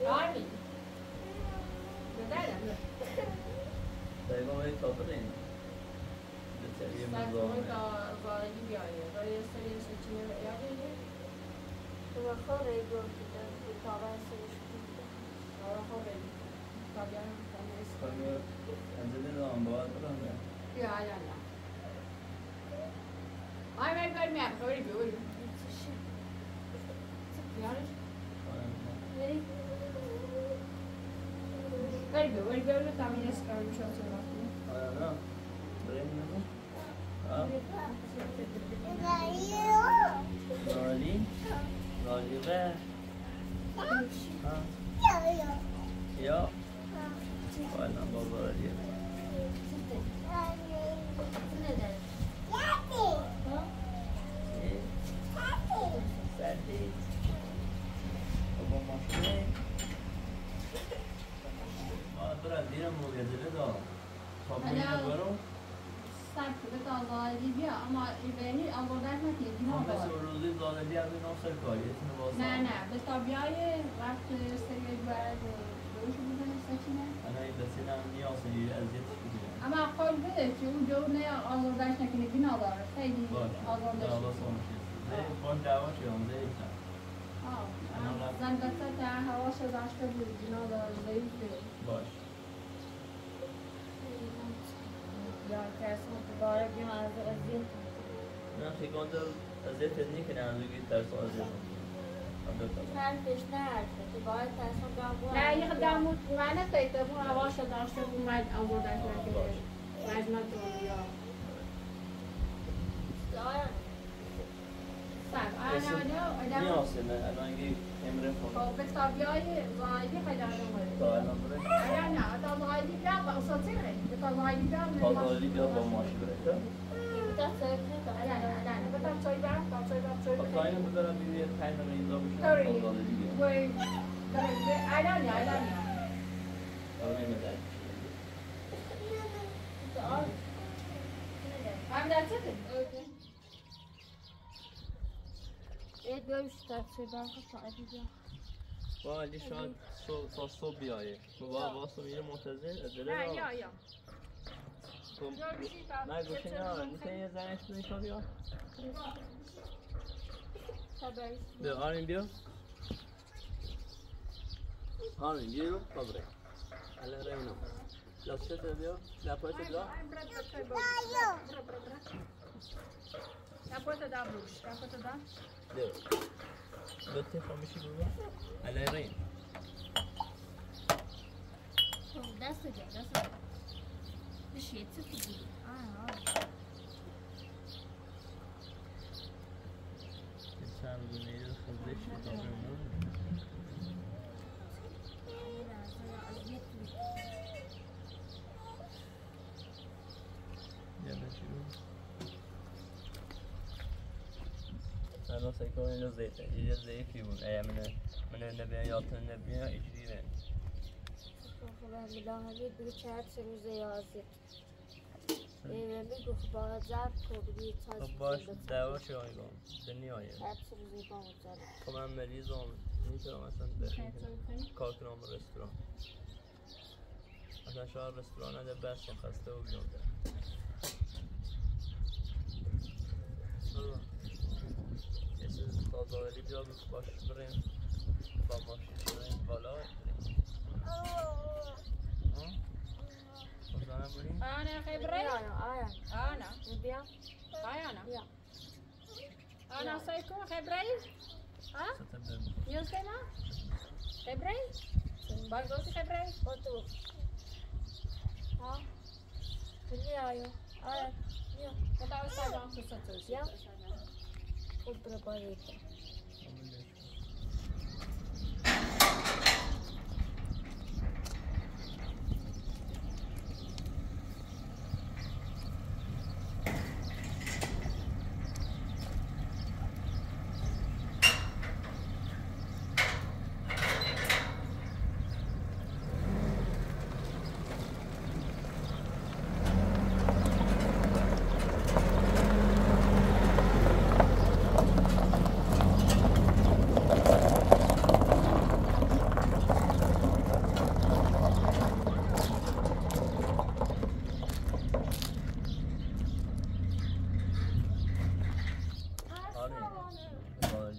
Armin. Det där är det. Det var ju toppen in. Det ser ju Sen bra får ut. inte vara ideal. Vad är det seriöst att ni gör det? Det var förra igår vi tar en solution. Ja, har vi. Fabian kan jag Kommer inte det någon bara på den där. Ja. Ai mai mẹ tôi đi biểu đi. Nhớ đi. Cái biểu nó tao mình sẽ làm cho nó. Ja, ja. Bring den. Ja. Rally. Rally där. Ja. Vad är det bara det? Säkert. Och vad man ska برای دیرم مویدله دا خواهی نبرو سرک به آزادی بیا اما ایبانی آوردن نکید نه مثل روزی داده بیا به ناصر کاری اسم واسه نه به تابیای وقت سری دوار دوش بودن سچینه انا این دسته هم نیاسه یه ازیتش بودیم اما قول بده که اون جو نه آوردنش نکنه بی نداره خیلی آوردنش ده خون دعواش هم ده ایتن زن دسته تا هواش داشته بود بی نداره ضعیفه باش یا کسی دوباره بیام از ازیت نه فکران در ازیت ادنی که نرزوگی ترس ازیت حرفش نه حرفه که باید ترسم بیام نه یه خدام بود من نتایید بود هواش داشته بود من آوردنش نکنه مجموعه دنیا نیاسه نه الان اگه امره کنم خب به تابیای زایدی خیلی آدم تا الان بره نه تا زایدی بیا با اساطیره تا زایدی بیا تا زایدی بیا با ماشی بره بتام چای برم تا اینو ببرم بیوی 5 دقیقه بشم تا زایدی دیگه الان الان نمیدن I'm that's it. Okay. یک بیایش تفسیر برم تا عدیده ولی شاید تا صبح بیایه واسه میره منتظر نه یا نه گوشی نه میتونی یه زنش بدی تا بیا بیا آرین بیا آرین بیا رو ببره الان رینم لبسته بیا لپایت بیا La puerta da brush, la puerta da. Dove fammici due? Alla rain. دست بشه چه خوبی Insan dunyayı hızlı davranıyor. أنا سيكون له زيت زيت فيهم من النبي يعطي النبي يجري خب می‌دانم دیگه چند سه روز یازده میگفت باید ضبط کنی تا باش دعواش آیگام دنیایه چند سه روزی با مجرد خب من مریضم میتونم اصلا بخیم کار کنم رستوران اصلا شاید رستوران هده بس خسته و بیام ده یه چیز تازاوری بیا باش بریم با ماشین بریم بالا بریم خودانه بریم أنا خبري. أنا. بیا أنا. بیا أنا سيكون خبري. ها؟ يوسفنا. خبري. بازوسي خبري. تو ها بیا بیا كتاب ساجان سوساتوس. بیا خود برای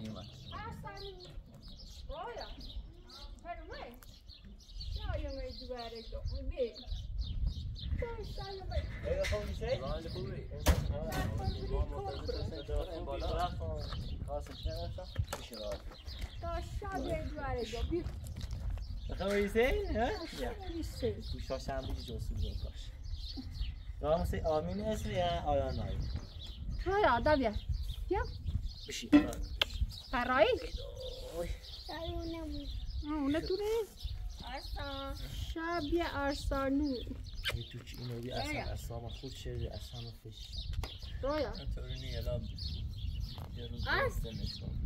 نیمت اصلا رایا فرمای یا یه دوباره دو بی ايه خوبی شی؟ راند خوبی بالا خاص نشم میشه راحت تا شب دوباره دو بی خوبی شی؟ ها؟ یا بیستی گوشتا شنبه جوسو باش راه مثل آمین است یا آیان آیان رایا دا بیا بیا بشی فرایی اوی اونه تو نه اصلا شب ارسانو یه تو چی اینو بی اصلا اصلا خود شده اصلا فش رایا اینطوری نیه لام یه روز است؟ درستش کن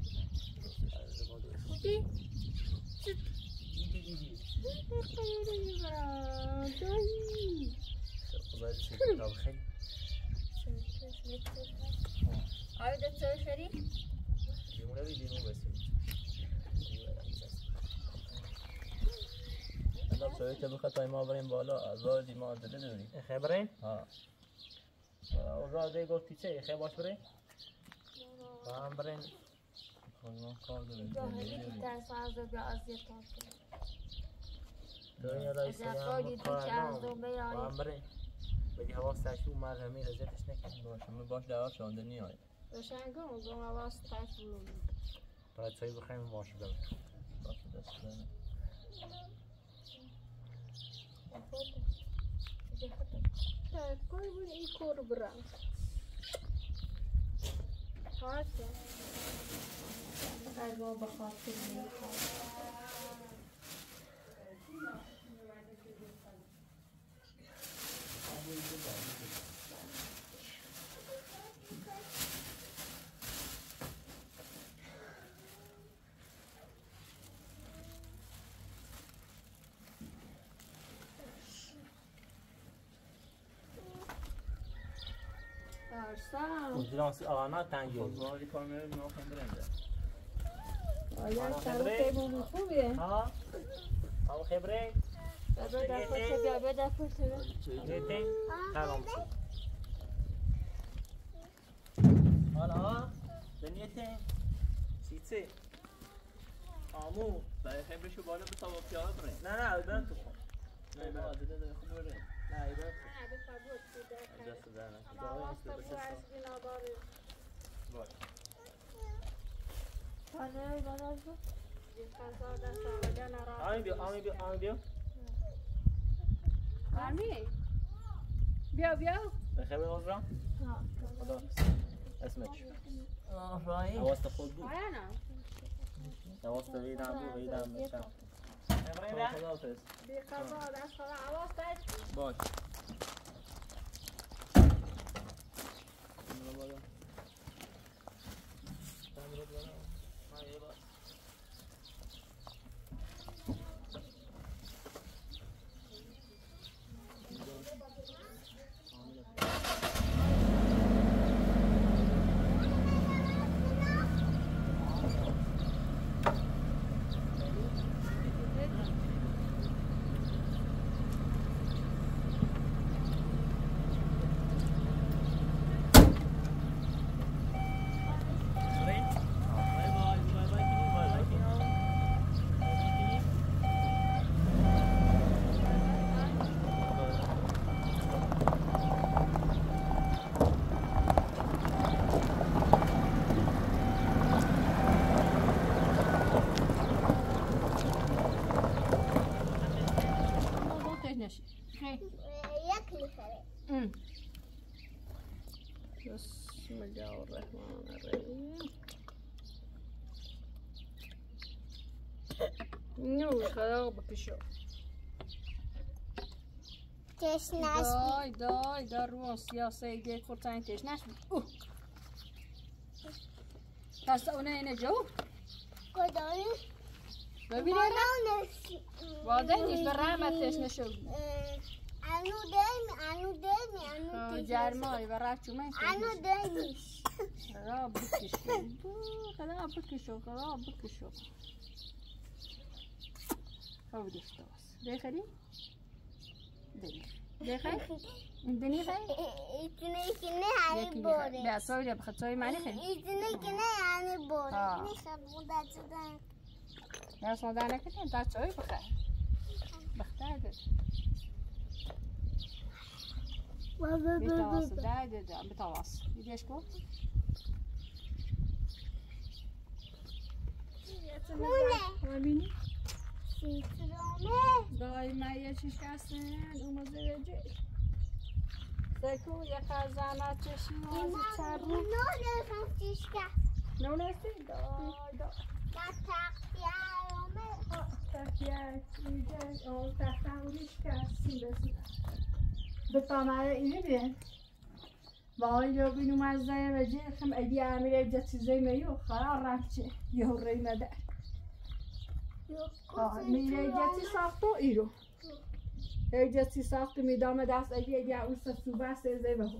خوبی؟ دایی خدا چه کتاب خیلی آیا دکتر خری؟ دیمونه بیدیمون بسیم الان شوی که بخواد تا ما بریم بالا رادی ما داده دوری خبرین؟ ها راده گفتی چه؟ خیلی باش برین؟ با هم برین خواهی کار داریم جاهلی که ترس از دو بیا اذیت کنه دنیا رایسته از هم افرادی تو که از دو با بیایی هم برین بدی هوا سرشو مرهمی رزیتش نکنیم باشه من باش دواب شانده نیاید روشنگاه گم آواز تایف بلونی باید چایی بخوریم ماشو بریم باشه دست دارم کوی بود این کور برم هاشه از ما بخاطر میکنم ارسان اونجوری آنا تنگی خودواری کار میریم ناخیم بریم آیا سر خیلی خوبیه ها هم خبرین بیا دفعه بیا دفعه دیتین سلام حالا دنیتین چیچه آمو برای خیلی بشو بالا به سوا پیاده بریم نه ایبرم تو نه با عدده داره خوب بریم نه ایبرم دست در نکنم باش آمی بیا بیا بخیر عذرا خدا اسمش راهی حواست خود بود آیا نه حواست ویدم بود ویدم بچم خدا حافظ بی قضا دست خدا عواز تایف باش برو بالا برو بالا من یه بار بسم الله الرحمن الرحیم نو خدا بکشو تشنش دای رو سیاسه گیت خورتن تشنش پس اونه اینه جو کدایی؟ ببینه واده نیست به رحمت تشنشو انو دمی جرمای و رچومه انو دمیش خدا بکشو خدا بکشو خب دیشتاز بخری؟ دلیش دیگه دنی خیلی ایتونه که نه یعنی باره بیا سوی بخواد سوی معنی خیلی ایتونه که نه یعنی باره آه. میخواد مدت شدن یا سودا نکنی تا سوی بخواد بختار ده بتواس ده بتواس دیدیش کو خونه ببینی سیترامه دای ما یه چیز کردن اومده رجع سکو یک زحمت چشیم از سر رو نه نفهم چیش کرد نونستی دا نه تختیارمه تختیه چیزه اون تخته اوریش کردی بسید به تامره اینه بیه وای جو بینو مزه رجع خم ادی امیره جت چیزی میو خرار رفته یه ری مده میره جتی ساختو ایرو جتی ساخت میدام دست اگه اوست صوبه سیزه بهو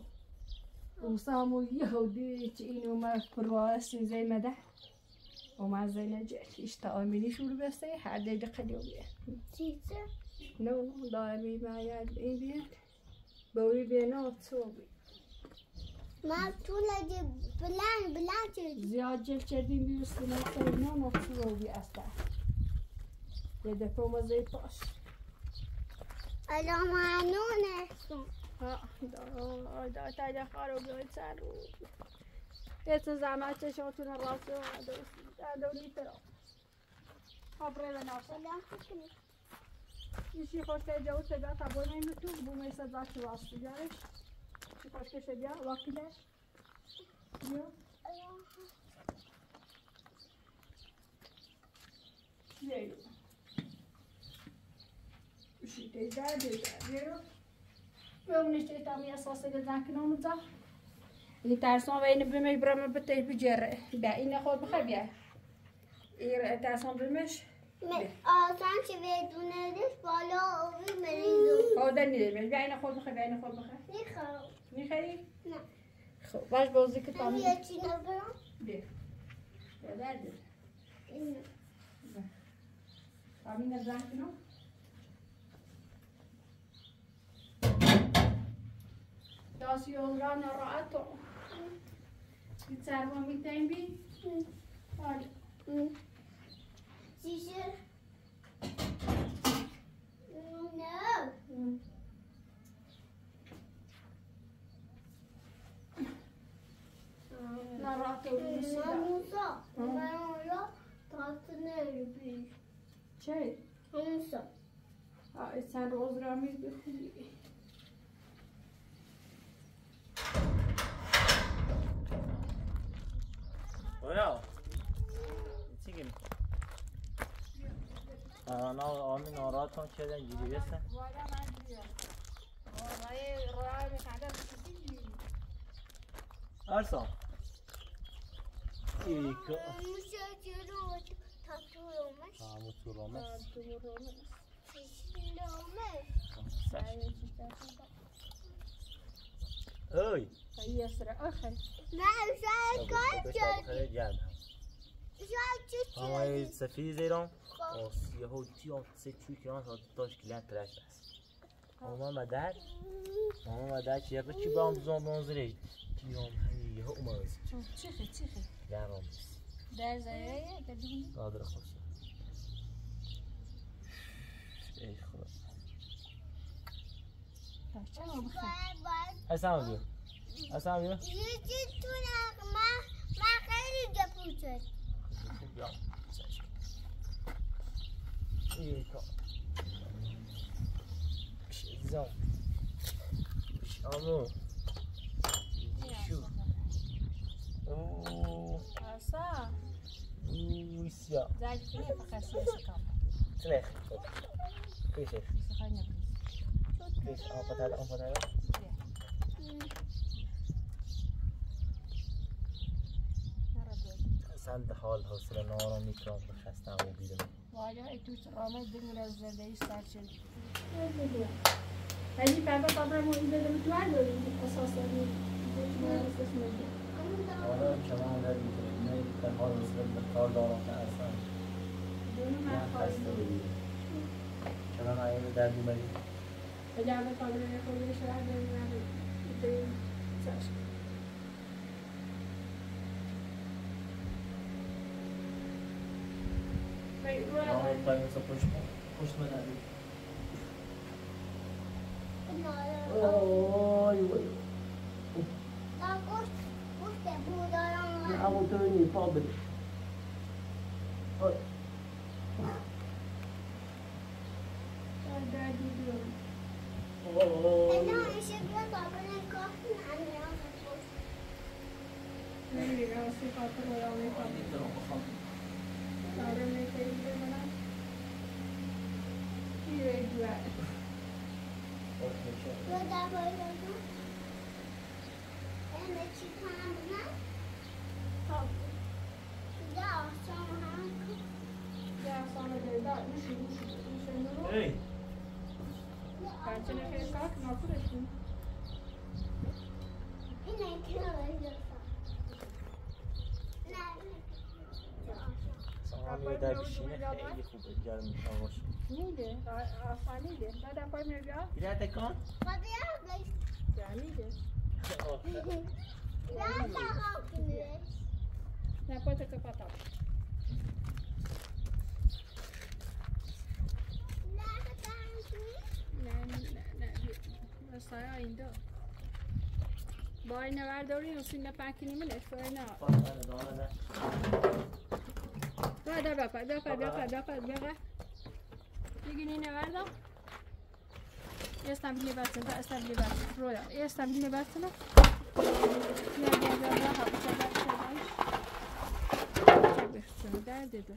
اوسامو یهودی چی اینو ما پرواه سیزه مده وما زينة جات اشتغل شو بس حد يدخل يوميا چیزه نو دائمي ما يد إيه بوري بينا تصوبي ما طول بلان چیز زیاد جل کردیم بیرستیم از سرینا نتصوبي أصلا یه دفعه مزه پاش الان معنونه ها دا تا خارو بیاید سر رو یه زحمت چشمتون راست دوری ترا خبره نافه الان فکر میشی خوش که جو سبیا تا بای میمتو بو میسه داشت واسه جارش چی خوش که سبیا وقتی داشت بیا بیایو میشی دیگر بیایو بمونیش تامی اساسه گذن کنم زا این ترسان و این بمی برام بته بجره بیا این خود بخوای بیا این ترسان بمیش آسان چه بدونه دش بالا اوی مریضو خود نیست بیا این خود بخوای بیا این خود بخوای میخوام میخوایی؟ نه خب باش بازی که تامی یه چی نبرم بیا بیا درده این تامی نزن کنم داسی اولان راحتو بیتر ما میتیم بی حالا چیشه نه نراحتو بسیار موسا من اونجا تاتنه بیش چه؟ موسا سن روز را میز بخونی ویا چی گیم انا آمی ناراحت کن که اینجوری بسه والا من بیام والله راه میخواد ارسا ایکو موسا جلو تاتورمش موتورامس اوی يسرع أخي نه شاید کار شد جد شاید چی اما سفید ایران یهو تیام سه چوی که داشت کلان ترش است اما مدد چیه که چی بام زون منظره تیام همین یهو اومد چخي درام در زایه بدون قادر خوش ای خدا چرا بخیر اصلا بیا یه چیز تو من خیلی گپو شد بیا ای کا زام آمو شو اوه أصلا ويسيا زاد فيني بخسيس كم تلخ كيف سخانة كيف أنفذ سند حال حوصله نارا میکنم بخستم و بیدم واجه ایتوش آمد دنگ رزده ایستار شد هلی بابا بابا مویده دمتوان داریم اساسا حالا شما در میتونید در حال حوصله به کار دارم که اصلا دونو من خسته بودید چرا نایه در بیماری Pegava para ver a coisa chegada e tem sabe. Bem, não pai só posto mandar. Oi. Não, tô indo pobre. Oi. Hey. Kaçına kadar kalk, ne yapıyorsun? سامی در بشینه خیلی خوبه گرم میشه. نیده، آسانیده. دادا پای میگه. گیره تکان؟ جانیده. نه پای تک پاتا. نه سایه اینجا. بای نورداری نسیم پاکی نمیشه فعلا. بپر. میگی نوردم. استابیلی باتن، استابیلی باتن. رویا، استابیلی باتن. درد ده.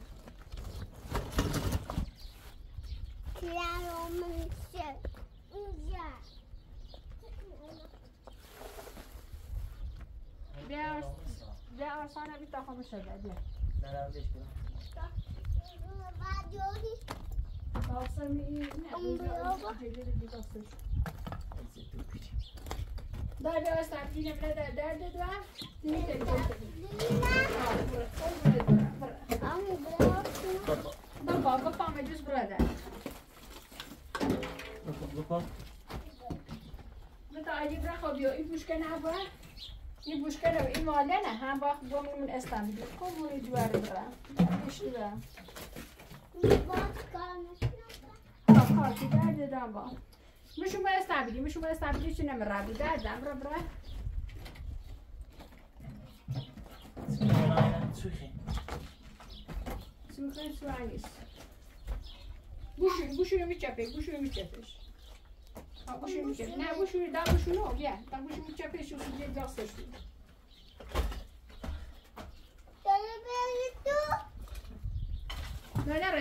بیا آسانه بیت آخه شده بیا. نه دیش کنم. آسانی نه. جلوی دیگه آسش. درد استابیلی نمیده درد دو. نیده بابا مجلس براده. بپا. من تا عجیب را خوابیو این بوشکه نبود. این بوشکه رو این ماله نه هم با گمون استابیلی. کمونی جواره برام. اشتی برام. کارتی درد دام با. مشوم استابیلی چی نمی‌رابی دردم برا. سوخن سوانیس. بوشونو میچپه. بوشونو میچپه. نه بوشونو بیا. بوشونو میچپه شو دیگه داستش.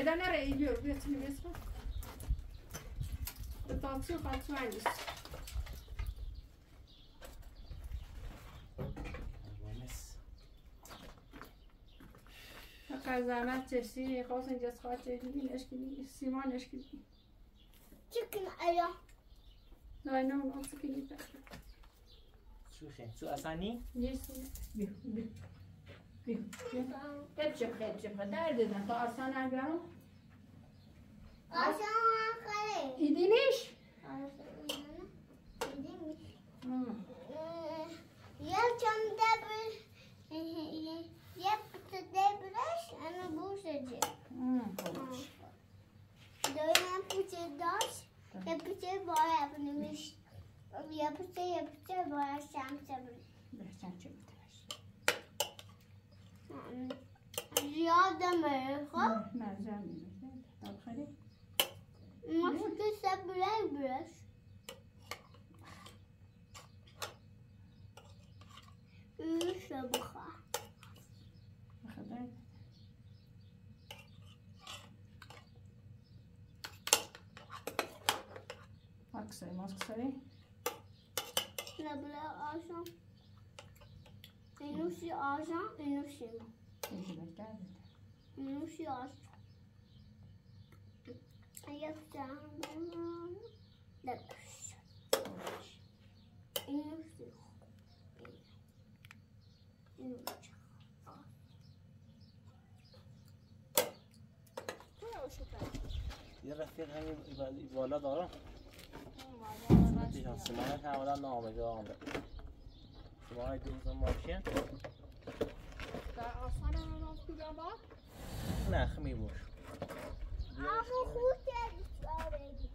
دانره ایلیور بیاتونی بیسم. به تاکسی خواهد سوانیس. زحمت چشتی خواست اینجاست خواهد چشتی نشکنی سیمان نشکنی چکن ایا نه نفس کنی سو اسانی؟ نیست بیو خیلی درد دادن تا آسان نگرم آسان خیلی ایدینیش؟ یه چم دبر یه پت دبرش انا بوشه دایم پوچه داشت یه پوچه باید نمیش یه پوچه باید شمسه بری یادمه خب؟ نه زمینه خیلی ماسکه سبره برش میشه بخواه خدای ماسک سری لبله آشان اینوشی آشان اینوشی اینوشی آشان یک جان لبش اینوشی یه رفیق همین بالا دارم دیگه سلامت حوالا نامجا آمده شما های دوزن ماشین در آسان هم تو با نخ می باش همون خوب کردی سرش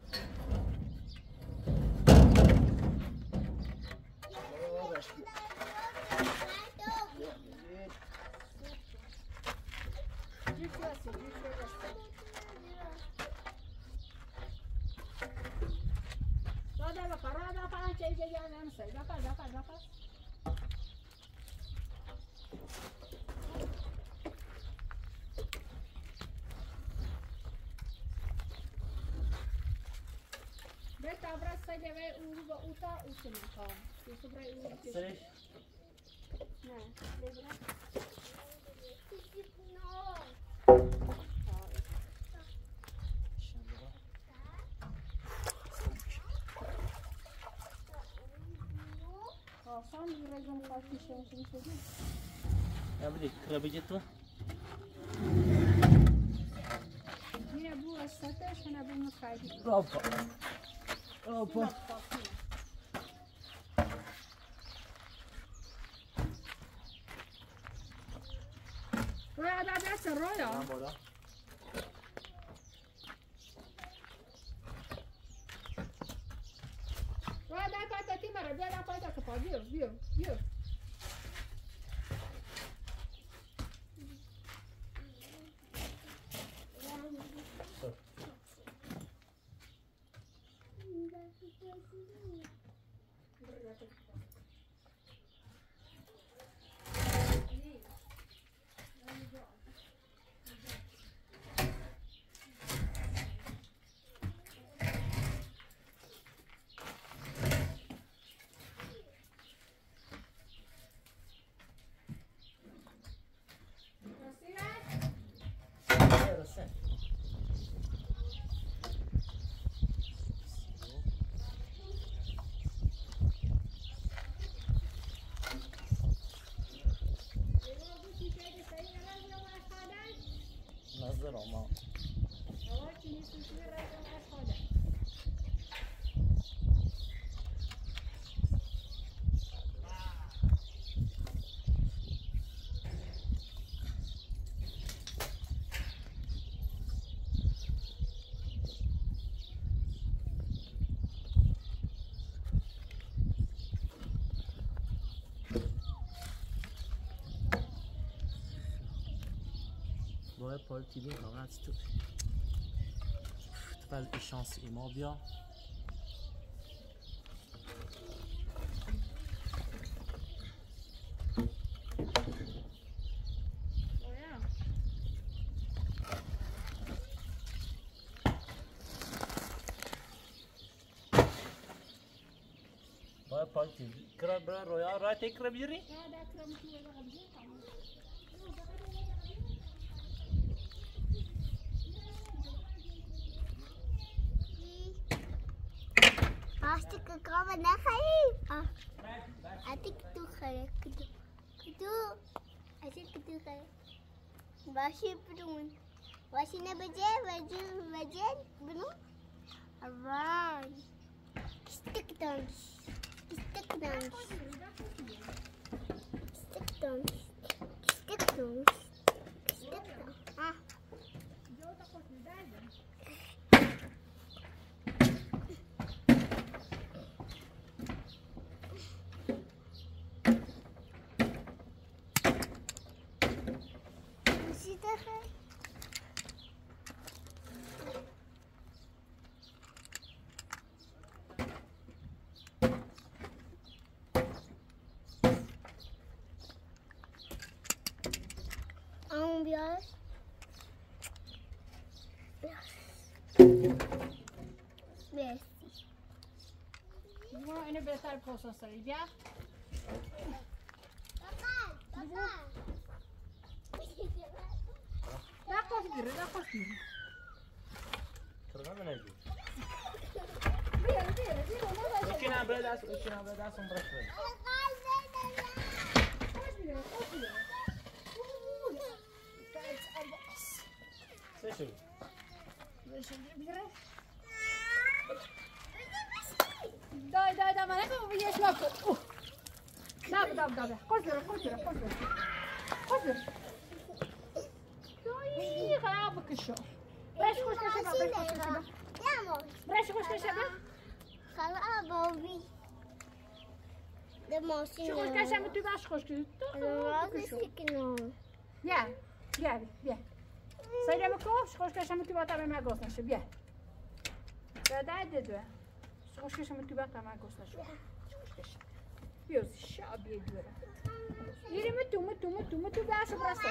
آسان میرزم خواهی شنشون شدی یا بلی کربیجی تو یه بو از ستش کنه بو مخیلی راپا راپا رویا دا دست رویا من بالا رویا دا پایتا تی مرا بیا دا پایتا کپا بیو بیو بیو نظر ما باید پارتی بین فقط تو فاز ایشانس ایما بیا باید پارتی کرا برای رویا رای تکر بیری Pasti ke kawan nak hari. Atik tu hari kedu. Kedu. Atik kedu hari. Bashi perun. Bashi na baju bunu. Awan. Kistik dong. Kistik dong. Kistik dong. Kistik dong. Kistik dong. Ah. Ambiance. Yes. برو اینو بهتر پاسا سری بیا نقاش گیره نقاش گیره کرا من نجی بیا اچینم برای دست اون برش برای سه شو بشه بیره دای من نگم بیش نکن. داب. خوش برو. دایی غاب بکشو. برش خوش کشه. برش خوش کشه با. خلا بابی. ماشین. خوش کشه تو باش خوش کشه. بیا. سایرم کوش خوش کشم تو باتا من گوش نشه بیا. داده. خوش کشم تو باتا من گوش نشه. خوش کشم. بیا شابی دوره. یه متو باش برسه.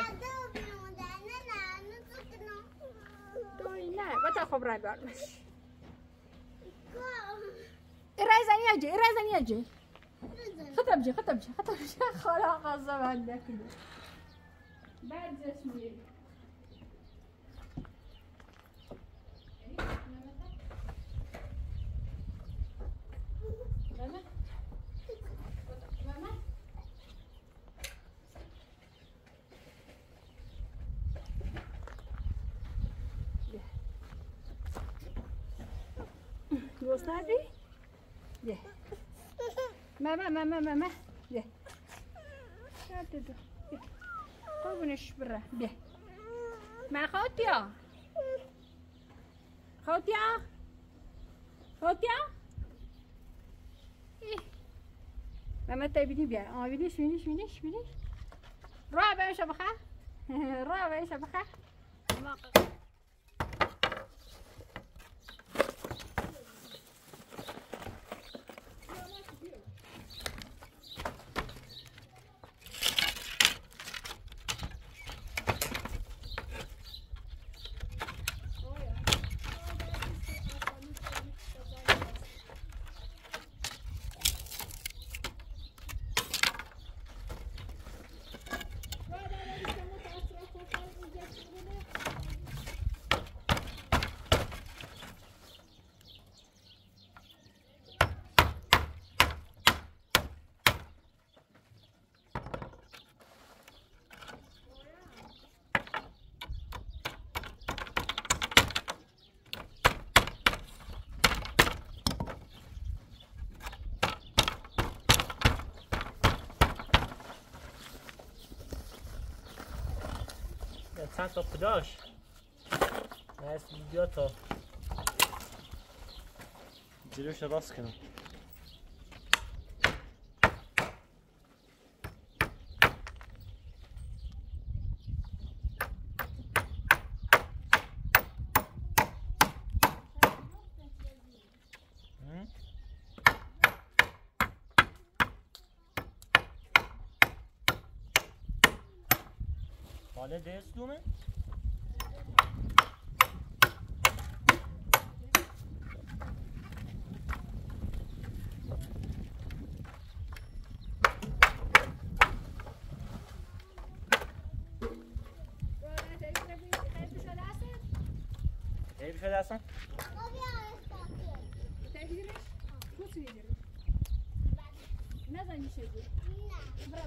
نه باتا خوب رای برش. رای زنی. خطب جه. خالا غذا بنده کنه. بعد جسمی. Ghost نداری؟ یه ماما یه دو قربونش بره بیا ما خوتیا ماما تبینی بیا آویدیش راه بهش بخه چند تا پداش از بیا تا جلوش راست کنم حالا دست دومه Hey, bir şey dersen? Ne şey bu? Bra.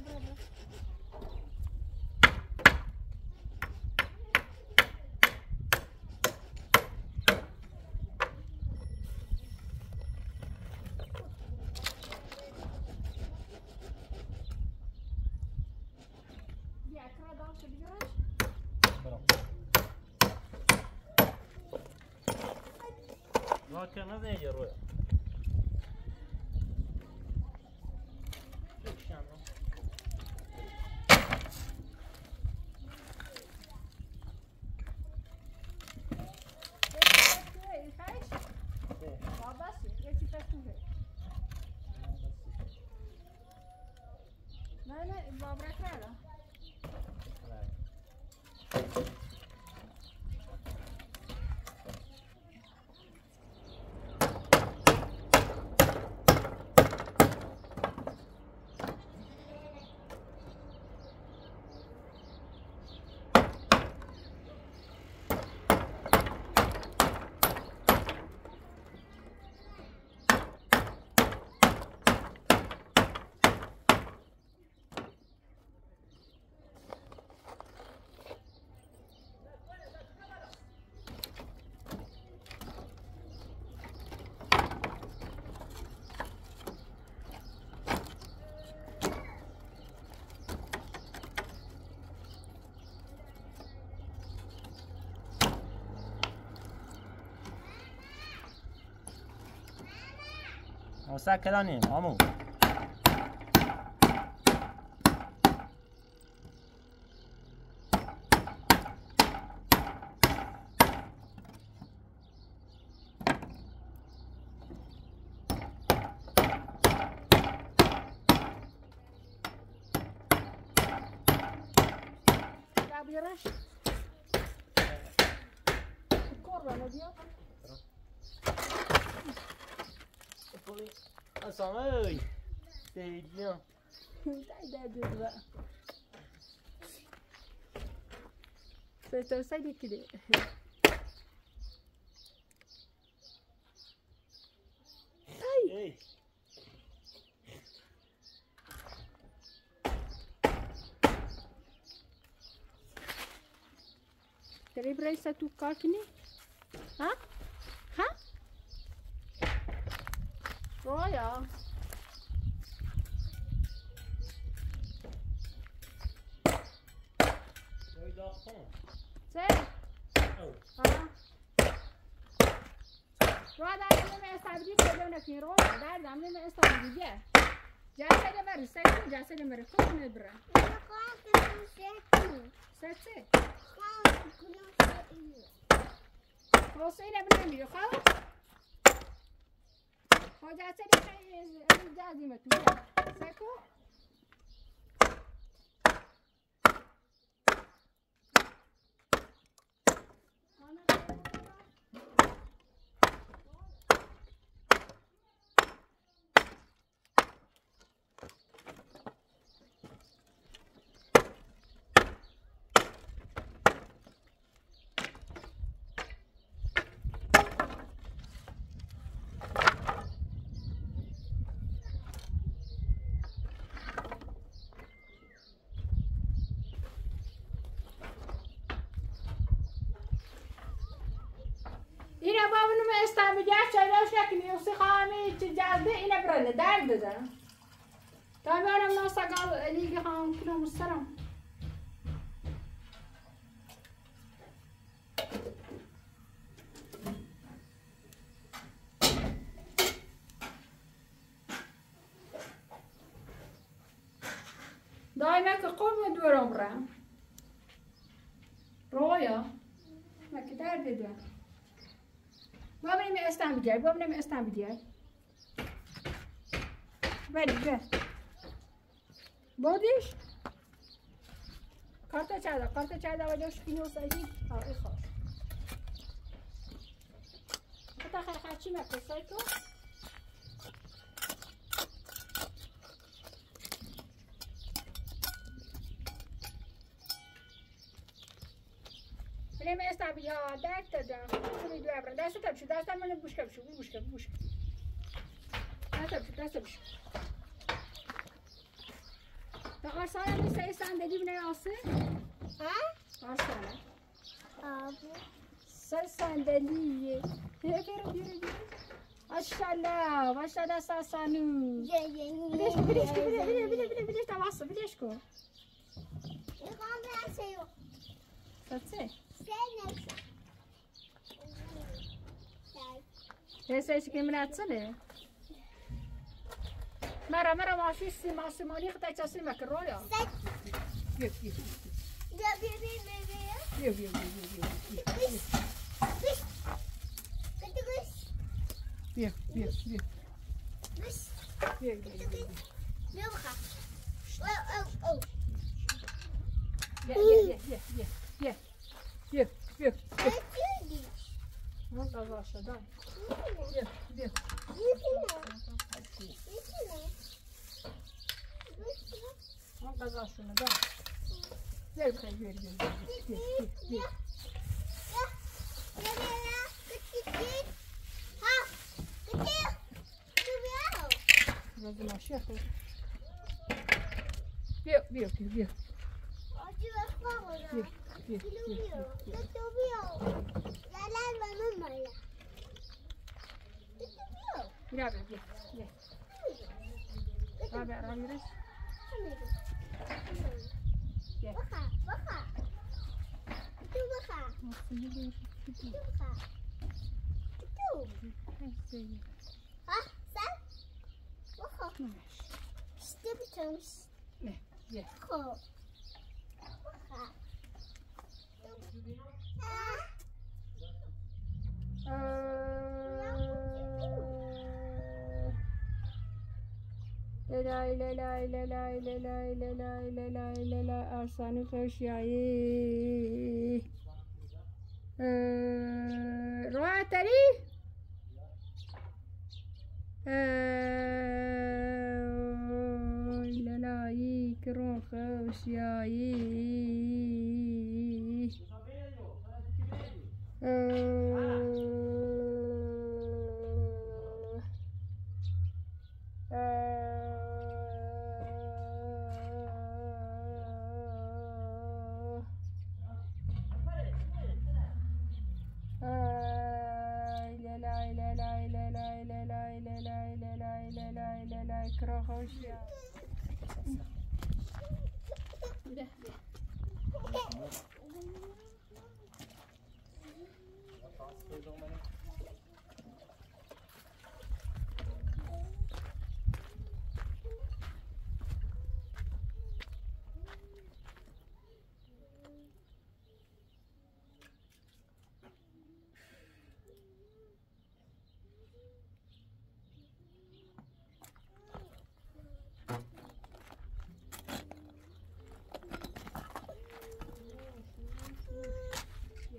Bakın nasıl yiyor o? سکرانیم آمو بیارش کار بیا اسامه دیدیم تو سیدی کده ای تری برای تو کار کنی؟ ها؟ ها؟ رویا سه؟ ها؟ رویا در نمی استابیدی کجا نکنی رویا در نمی استابیدی جسد بری سه جسد بری کجا نبره سه واسه اینه بنمیره خب جسد خیلی جزیمه تو سکو اینه بابا نمی استعمالی چایداش نکنی اسی خواهمی چه جذبه اینه برنه درد بزنم تا بیانم ناسقال لیگه خواهم کنم سرم دائما که قوم دورم برم رویا ما که درد دیدم بابا نمی استعمالی بری بر بودیش کارت چرده و جوش اینو سایدی آقای خواه خطا خرچی مکسای تو نمی استعمالی ها درد دادم کنی دو ابرم دستم شو دستم من بوشکم شو بوشکم دستم شو تا آرسانه می سه صندلی بینه آسه؟ ها؟ آرسانه سه صندلیه بیره ماشالله ساسانو بیدش تماسه بیدش کن میخوام برم سیو سه سه که من اتصله مرا ماشی سیمانی خدا چاسی مکر رویا بیا نه یه خب لای لای لای لای لای لای لای لای لای لای لای آسانی خوشیایی راحت داری؟ لالایی کرون خوشیایی کرون خوشیایی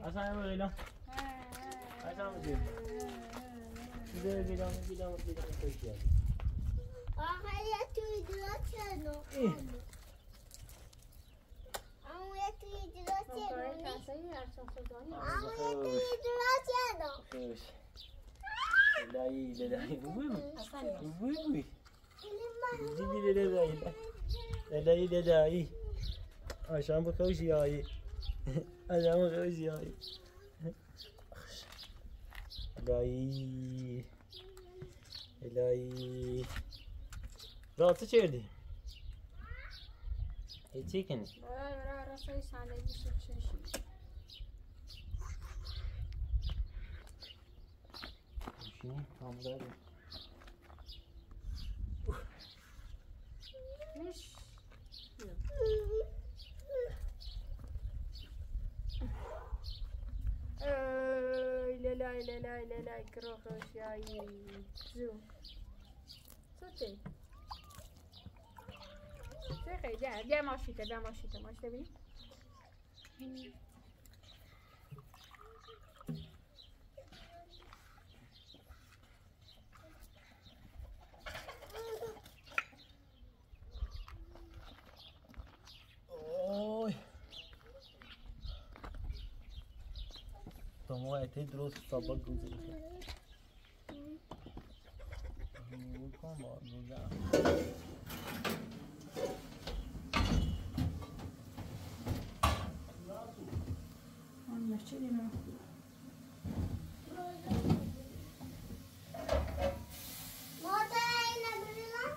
Asal apa Lila? Asal apa dia? Dia bilang kerja. Saya tidur sana. Aku tidur sana. Aku tidur sana. Terus. Lelai. Ui. Lelai. Asal apa kau siai? Asal apa kau siai? الهی راسته چردی؟ هیچی کنی؟ راسته سندگی شد چشم بشینی؟ هم داریم نیش لای کرو خوشیایی زو سوتی چه خیلی بیا ماشیته ببینیم تمام ایتی درست سابق گذاشته. کام آلوده. آن مچه دینا. مادر اینو بریزم.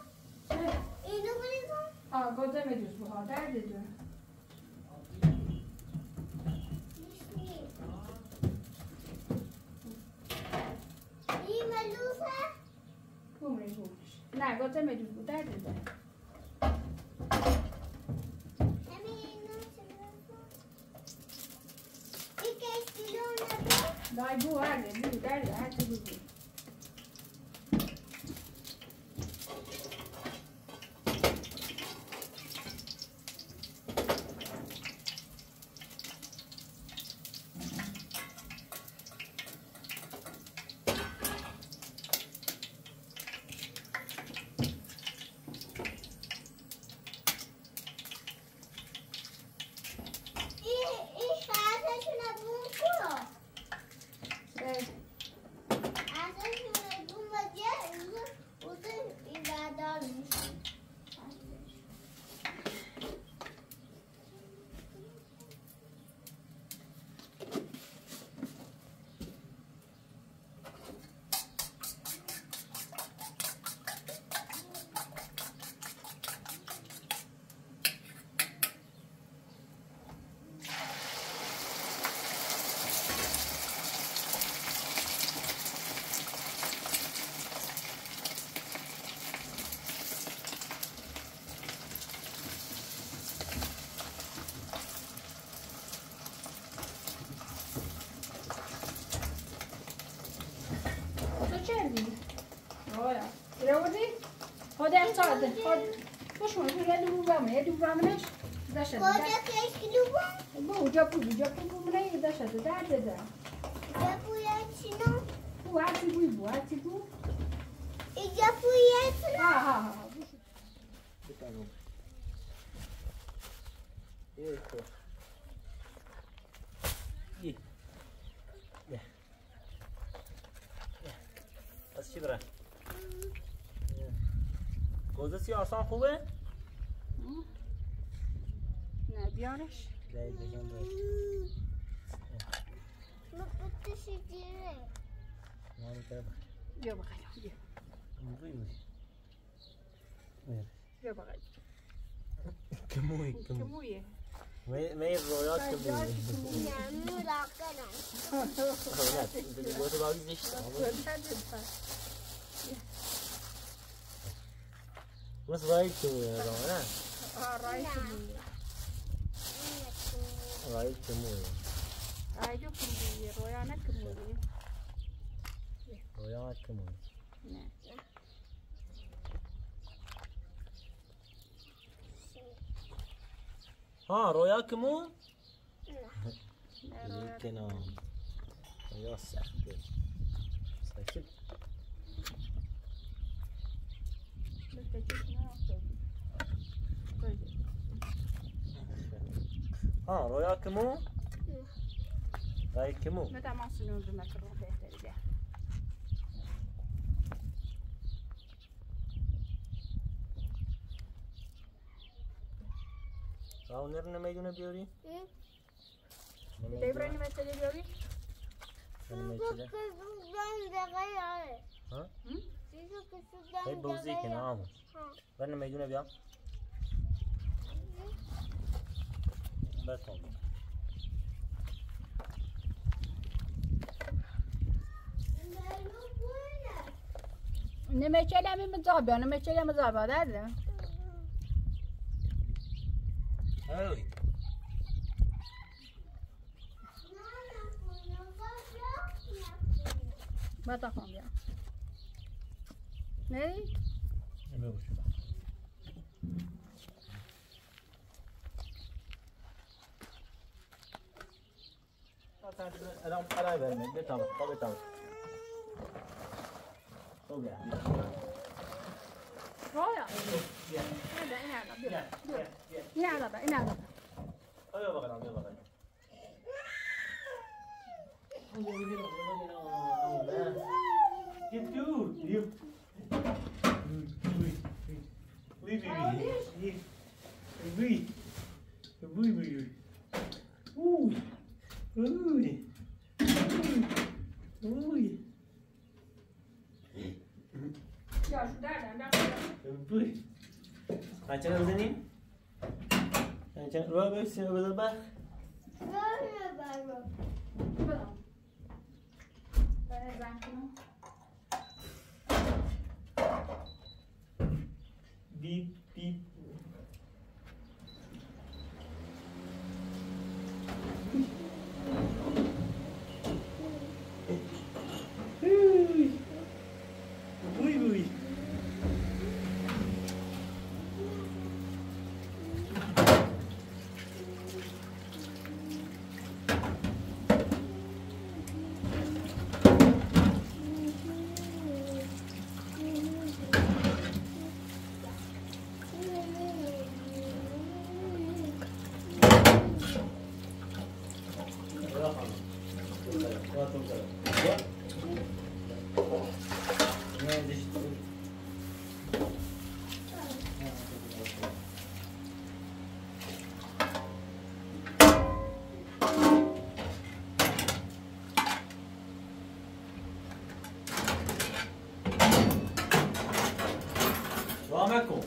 اینو بریزم. گذر میدوز بخواه درد دو. نه گذر میدوز بود درد دو. دای بو هرده بو درده هر چی بو ده صعد خوش ما في هذا دوبا منش ده شد کجا کش کلوبا بو جابو مني ده شد ده جابویا چینا بو هاتي بو ای جابویا چینا ها بتانو ايكو بس چی برای؟ گوزه سیاسان خوبه؟ نه بیارش لای بگم باید مکتشی دیره مانی کرد بیا بغل بوی بیا بغل کمویه می رویات کمویه نمو راکنم نه گوزه باقی زشت بس رای کمویه نه رای رای کمویه جو کمویه رویا نه کمویه رویات کمویه نه ها رویا کمو؟ نه کنم رویا سخته سخت ها رویا کمو؟ رای کمو؟ متى ما سنون بمكروه بهتر راو نمیدونه بیاری؟ لیبرانی مثل بیاری؟ نمیدونه ها؟ هی بوزی کنه آمون بر نمیدونه بیام بتون نمیچه می مزابه نمیچه مزابه داره اوی بتا خون بیا نری؟ نمیبوشم الان قرار برمید بتام بتام خوبه رایا این عربه آیا بقرم بیا بقرم Get dude, you. Macam apa ni? Macam apa sih apa? Beep beep. Ui. Vamos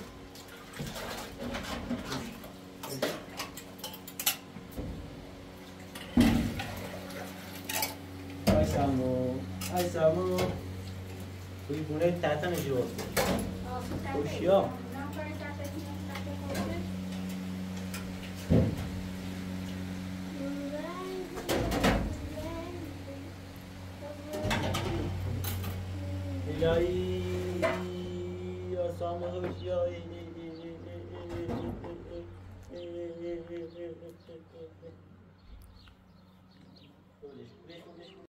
Ai siamo qui bunettata nel giro. Usciamo. سامو هوشیاری